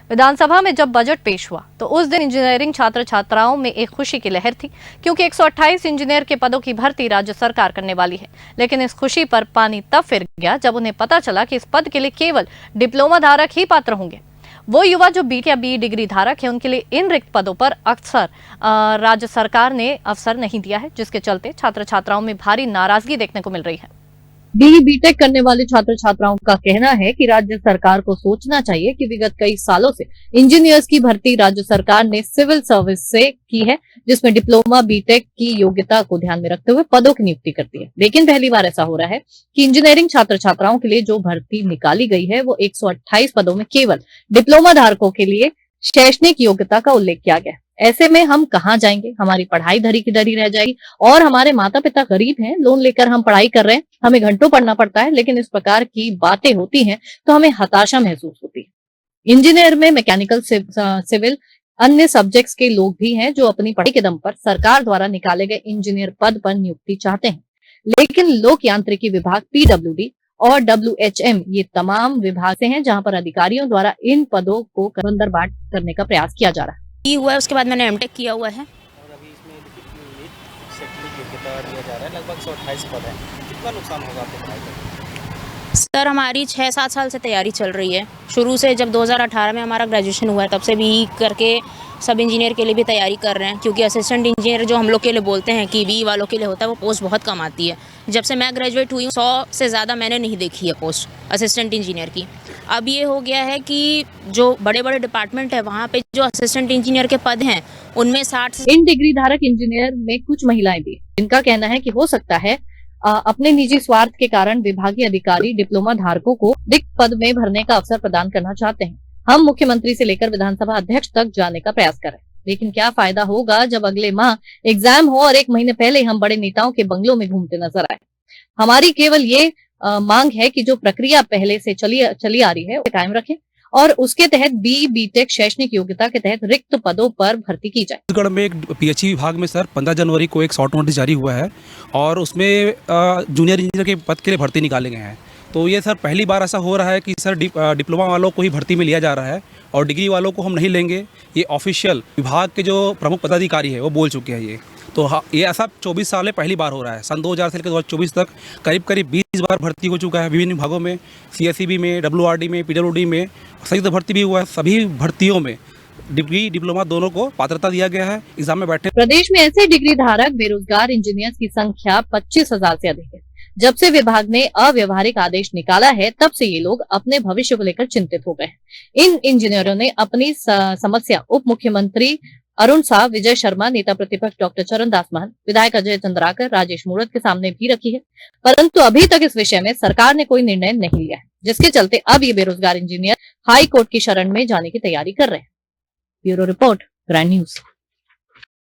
विधानसभा में जब बजट पेश हुआ तो उस दिन इंजीनियरिंग छात्र छात्राओं में एक खुशी की लहर थी, क्योंकि 128 इंजीनियर के पदों की भर्ती राज्य सरकार करने वाली है। लेकिन इस खुशी पर पानी तब फिर गया जब उन्हें पता चला कि इस पद के लिए केवल डिप्लोमा धारक ही पात्र होंगे। वो युवा जो बी या बी डिग्री धारक है, उनके लिए इन रिक्त पदों पर अक्सर राज्य सरकार ने अवसर नहीं दिया है, जिसके चलते छात्र छात्राओं में भारी नाराजगी देखने को मिल रही है। बीटेक करने वाले छात्र छात्राओं का कहना है कि राज्य सरकार को सोचना चाहिए कि विगत कई सालों से इंजीनियर्स की भर्ती राज्य सरकार ने सिविल सर्विस से की है, जिसमें डिप्लोमा बीटेक की योग्यता को ध्यान में रखते हुए पदों की नियुक्ति करती है। लेकिन पहली बार ऐसा हो रहा है कि इंजीनियरिंग छात्र छात्राओं के लिए जो भर्ती निकाली गई है वो 128 पदों में केवल डिप्लोमा धारकों के लिए शैक्षणिक योग्यता का उल्लेख किया गया है। ऐसे में हम कहाँ जाएंगे? हमारी पढ़ाई धरी की धरी रह जाएगी। और हमारे माता पिता गरीब हैं, लोन लेकर हम पढ़ाई कर रहे हैं, हमें घंटों पढ़ना पड़ता है, लेकिन इस प्रकार की बातें होती हैं तो हमें हताशा महसूस होती है। इंजीनियर में मैकेनिकल, सिविल, अन्य सब्जेक्ट्स के लोग भी हैं जो अपनी पढ़ाई के दम पर सरकार द्वारा निकाले गए इंजीनियर पद पर नियुक्ति चाहते हैं। लेकिन लोक यांत्रिकी विभाग PWD और WHM ये तमाम विभाग से हैं जहां पर अधिकारियों द्वारा इन पदों को बंदरबाट करने का प्रयास किया जा रहा है। हुआ है, उसके बाद मैंने एमटेक किया हुआ है। और अभी इसमें शैक्षणिक योग्यता दिया जा रहा है, लगभग 128 पद है। कितना नुकसान होगा आपको पढ़ाई करने? सर, हमारी 6-7 साल से तैयारी चल रही है। शुरू से जब 2018 में हमारा ग्रेजुएशन हुआ है तब से भी करके सब इंजीनियर के लिए भी तैयारी कर रहे हैं, क्योंकि असिस्टेंट इंजीनियर जो हम लोग के लिए बोलते हैं कि बी वालों के लिए होता है, वो पोस्ट बहुत कम आती है। जब से मैं ग्रेजुएट हुई हूँ 100 से ज़्यादा मैंने नहीं देखी है पोस्ट असिस्टेंट इंजीनियर की। अब ये हो गया है कि जो बड़े बड़े डिपार्टमेंट है वहाँ पे जो असिस्टेंट इंजीनियर के पद हैं उनमें 60 इन डिग्री धारक इंजीनियर में कुछ महिलाएं भी, जिनका कहना है कि हो सकता है अपने निजी स्वार्थ के कारण विभागीय अधिकारी डिप्लोमा धारकों को रिक्त पद में भरने का अवसर प्रदान करना चाहते हैं। हम मुख्यमंत्री से लेकर विधानसभा अध्यक्ष तक जाने का प्रयास करें, लेकिन क्या फायदा होगा जब अगले माह एग्जाम हो और 1 महीने पहले हम बड़े नेताओं के बंगलों में घूमते नजर आए। हमारी केवल ये मांग है कि जो प्रक्रिया पहले से चली आ रही है उसे कायम रखें और उसके तहत बीटेक शैक्षणिक योग्यता के तहत रिक्त पदों पर भर्ती की जाए। छत्तीसगढ़ में एक PHE विभाग में सर 15 जनवरी को एक शॉर्ट नोटिस जारी हुआ है और उसमें जूनियर इंजीनियर के पद के लिए भर्ती निकाले गए हैं। तो ये सर पहली बार ऐसा हो रहा है कि सर डिप्लोमा वालों को ही भर्ती में लिया जा रहा है और डिग्री वालों को हम नहीं लेंगे। ये ऑफिशियल विभाग के जो प्रमुख पदाधिकारी है वो बोल चुके हैं। ये तो ये ऐसा 24 साल में पहली बार हो रहा है। सन 2000 से लेकर 2024 तक करीब 20 बार भर्ती हो चुका है विभिन्न विभागों में, CSEB में, WRD में, PWD में संयुक्त भर्ती भी हुआ है। सभी भर्तियों में डिग्री डिप्लोमा दोनों को पात्रता दिया गया है। एग्जाम में बैठे प्रदेश में ऐसे डिग्री धारक बेरोजगार इंजीनियर्स की संख्या 25,000 से अधिक है। जब से विभाग ने अव्यवहारिक आदेश निकाला है तब से ये लोग अपने भविष्य को लेकर चिंतित हो गए हैं। इन इंजीनियरों ने अपनी समस्या उप मुख्यमंत्री अरुण साह, विजय शर्मा, नेता प्रतिपक्ष डॉक्टर चरणदास महंत, विधायक अजय चंद्राकर, राजेश मूणत के सामने भी रखी है, परंतु अभी तक इस विषय में सरकार ने कोई निर्णय नहीं लिया है, जिसके चलते अब ये बेरोजगार इंजीनियर हाई कोर्ट की शरण में जाने की तैयारी कर रहे हैं। Bureau report, grand news.